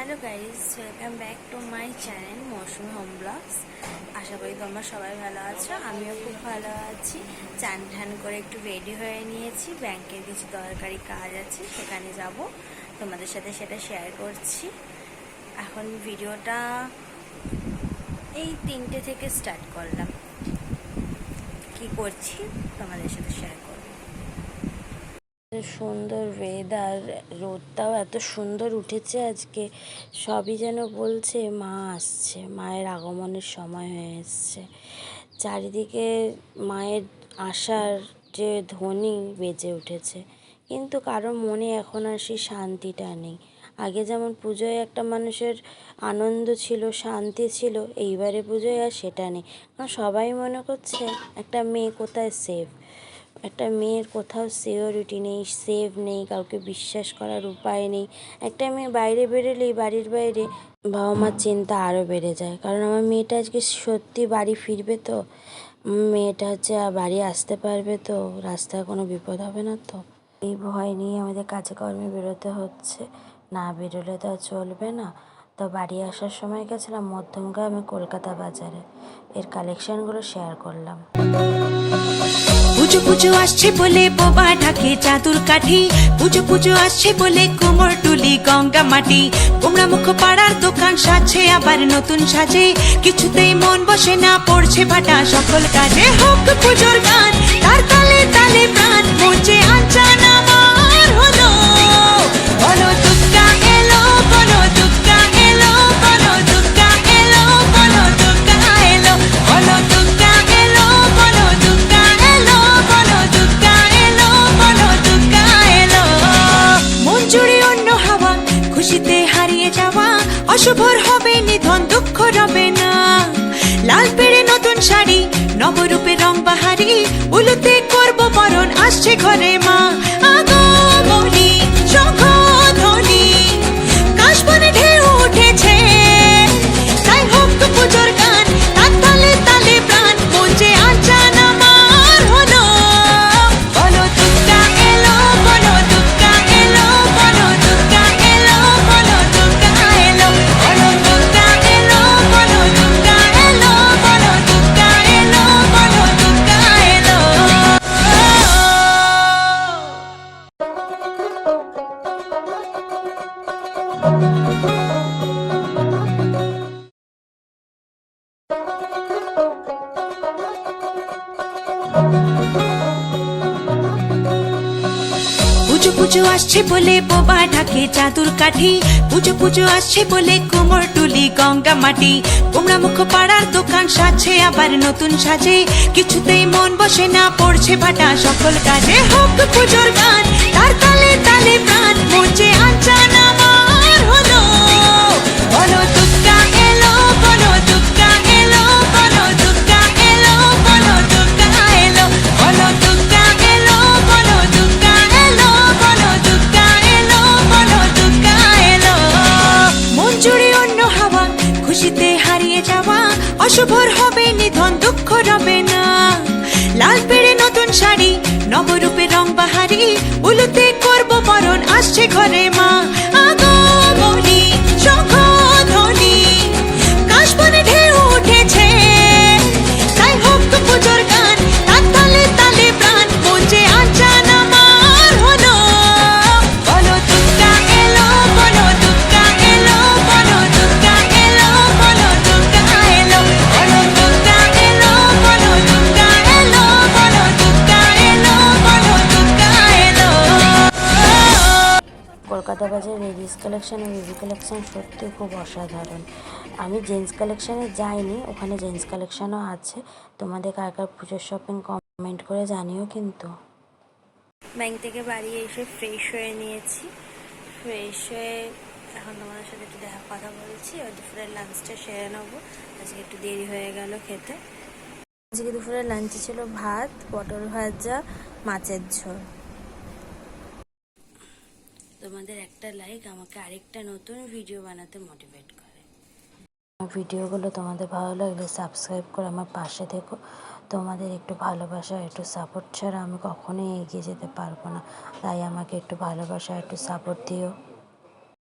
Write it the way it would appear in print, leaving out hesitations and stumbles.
Hello guys, welcome back to my channel Moushumi home blogs. আশা করি তোমরা সবাই ভালো আছো, আমিও খুব ভালো আছি। চান ঠান করে একটু রেডি হয়ে নিয়েছি, ব্যাংকের কিছু দরকারি কাজ আছে, সেখানে যাব, তোমাদের সাথে সেটা শেয়ার করছি। এখন ভিডিওটা এই 3টে থেকে স্টার্ট করলাম, কি করছি তোমাদের সাথে শেয়ার করব। সুন্দর ওয়েদার, রোদটাও এত সুন্দর উঠেছে আজকে, সবই যেন বলছে মা আসছে, মায়ের আগমনের সময় হয়ে এসছে। চারিদিকে মায়ের আসার যে ধ্বনি বেজে উঠেছে, কিন্তু কারো মনে এখন আর সেই শান্তিটা নেই। আগে যেমন পুজোয় একটা মানুষের আনন্দ ছিল, শান্তি ছিল, এইবারে পুজোয় আর সেটা নেই। কারণ সবাই মনে করছে একটা মেয়ে কোথায় সেফ, একটা মেয়ের কোথাও সিকিউরিটি নেই, সেফ নেই, কাউকে বিশ্বাস করার উপায় নেই। একটা মেয়ে বাইরে বেরোলেই, বাড়ির বাইরে, বাবা মার চিন্তা আরও বেড়ে যায়। কারণ আমার মেয়েটা আজকে সত্যি বাড়ি ফিরবে তো, মেয়েটা হচ্ছে বাড়ি আসতে পারবে তো, রাস্তায় কোনো বিপদ হবে না তো, এই ভয় নিয়ে আমাদের কাজে কর্মে বেরোতে হচ্ছে। না বেরোলে তো আর চলবে না। তো বাড়ি আসার সময় গেছিলাম মধ্যমগ্রামে কলকাতা বাজারে, এর কালেকশানগুলো শেয়ার করলাম। পুজো পুজো আসছে বলে বোবা ঢাকে চাদুর কাঠি, পুজো পুজো আসছে বলে কুমোর টুলি গঙ্গা মাটি, কুমড়া মুখ পাড়ার দোকান সাজছে আবার নতুন সাজে, কিছুতেই মন বসে না, পড়ছে ভাটা সকল কাজে। হোক পুজোর গান, তার তালে তালে প্রাণ, মঞ্চে আনচান আমার হলো, বলো দুর্গা এলো, বলো দুর্গা এলো, বলো দুর্গা এলো, বলো দুর্গা এলো, বলো দুর্গা এলো, বলো দুর্গা এলো, বলো দুর্গা এলো, বলো দুর্গা এলো। মন জুড়ে অন্য হাওয়া, খুশিতে হারিয়ে যাওয়া, অশুভর হবে নিধন, দুঃখ রবে না। লাল পেড়ে নতুন শাড়ি, নবরূপে রং বাহারি, উলুতে করব বরণ, আসছে ঘরে মা। আগমনী শঙ্খধ্বনি, কাশবনে ঢেউ উঠেছে, তাই হোক পুজোর গান, তার তালে তালে প্রাণ, মঞ্চে আনচান আমার হলো, বলো দুর্গা এলো, বলো দুর্গা এলো, বলো দুর্গা এলো, বলো দুর্গা এলো, বলো দুর্গা এলো, বলো দুর্গা এলো, বলো দুর্গা এলো, বলো দুর্গা এলো। পুজো পুজো আসছে বলে বোবা ঢাকে চাদুর কাঠি, পুজো পুজো আসছে বলে কুমোর টুলি গঙ্গা মাটি, কুমড়া মুখ পাড়ার দোকান সাজছে আবার নতুন সাজে, কিছুতেই মন বসে না, পড়ছে ভাটা সকল কাজে। হোক পুজোর গান, তার তালে তালে প্রাণ, মঞ্চে আনচান আমার হলো, বলো দুর্গা এলো, বলো দুর্গা এলো, বলো দুর্গা এলো, বলো দুর্গা এলো, বলো দুর্গা এলো, বলো দুর্গা এলো, বলো দুর্গা এলো, বলো দুর্গা এলো। মন জুড়ে অন্য হাওয়া, খুশিতে হারিয়ে যাওয়া, অশুভর হবে নিধন, দুঃখ রবে না। লাল পেড়ে নতুন শাড়ি, নবরূপে রং বাহারি, উলুতে করব বরণ, আসছে ঘরে মা। আগমনী শঙ্খধ্বনি, কাশবনে ঢেউ উঠেছে, তাই হোক পুজোর গান, তার তালে তালে প্রাণ, মঞ্চে আনচান আমার হলো, বলো দুর্গা এলো, বলো দুর্গা এলো, বলো দুর্গা এলো, বলো দুর্গা এলো, বলো দুর্গা এলো, বলো দুর্গা এলো, বলো দুর্গা এলো, বলো দুর্গা এলো। কলকাতা বাজার লেডিস কালেকশন আর বেবি কালেকশন সত্যি খুব অসাধারণ। আমি জেন্টস কালেকশানে যাইনি, ওখানে জেন্টস কালেকশানও আছে। তোমাদের কার কার পুজোর শপিং কমেন্ট করে জানিও কিন্তু। ব্যাংক থেকে বাড়ি এসে ফ্রেশ হয়ে নিয়েছি, ফ্রেশ হয়ে এখন তোমাদের সাথে একটু কথা বলছি, আর দুপুরের লাঞ্চটা সেরে নেবো। আজকে একটু দেরি হয়ে গেল খেতে। আজকে দুপুরের লাঞ্চে ছিল ভাত, পটল ভাজা, মাছের ঝোল। তোমাদের একটা লাইক আমাকে আরেকটা নতুন ভিডিও বানাতে মোটিভেট করে। আমার ভিডিওগুলো তোমাদের ভালো লাগলে সাবস্ক্রাইব করে আমার পাশে থেকো। তোমাদের একটু ভালোবাসা, একটু সাপোর্ট ছাড়া আমি কখনোই এগিয়ে যেতে পারবো না, তাই আমাকে একটু ভালোবাসা, একটু সাপোর্ট দিও।